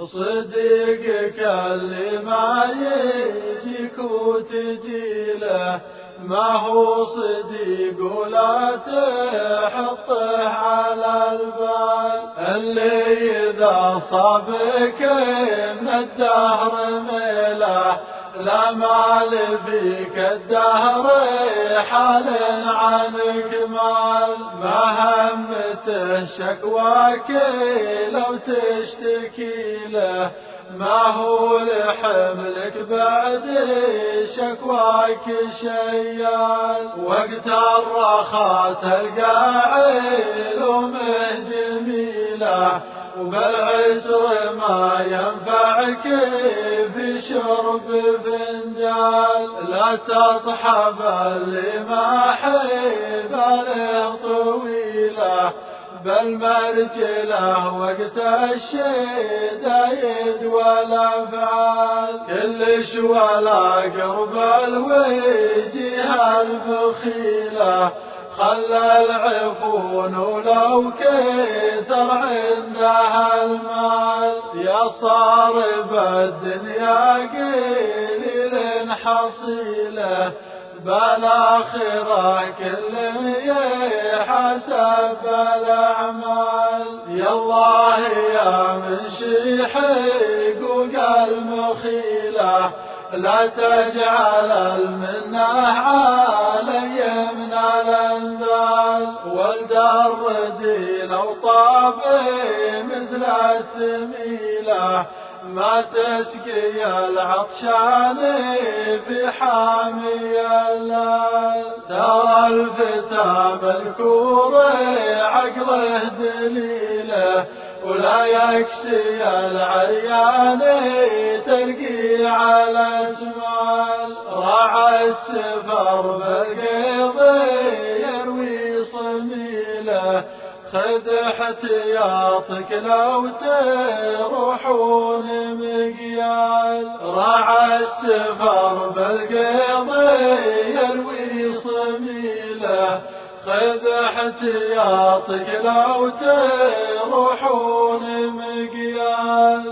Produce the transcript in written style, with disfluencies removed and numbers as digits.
صديقك اللي ما يجيك وتجيله ما هو صديق ولا تحطه على البال، اللي إذا صابك من الدهر ميله لا مال فيك الدهر حال عنك مال، ما همته شكواك لو تشتكي له ما هو لحملك بعد شكواك شيال، وقت الرخاء تلقى علومه جميله وبالعسر ما ينفعك في شرب فنجال، لا تصحب اللي ما حباله طويله بل مرجله وقت الشدايد والافعال، كلش ولا قرب الوجيه البخيله خلى العفون ولو كثر عندها المال، يا صارب الدنيا قليل حصيله بالآخرة كل يحسب الأعمال، يا الله يا من شيح حقوق المخيلة لا تجعل المنة علي من الأنذال، والدردي لو طاب مثل الثميلة ما تسقي العطشان في حامي الليل، ترى الفتى مذكور عقله دليله ولا يكسي العريان تلقي على اسمال، راعى السفر بالقيض يروي صميله خذ احتياطك لو تروحون مقيال، راعى السفر بالقيض يروي صميله خذ احتياطك لو تروحون مقيال.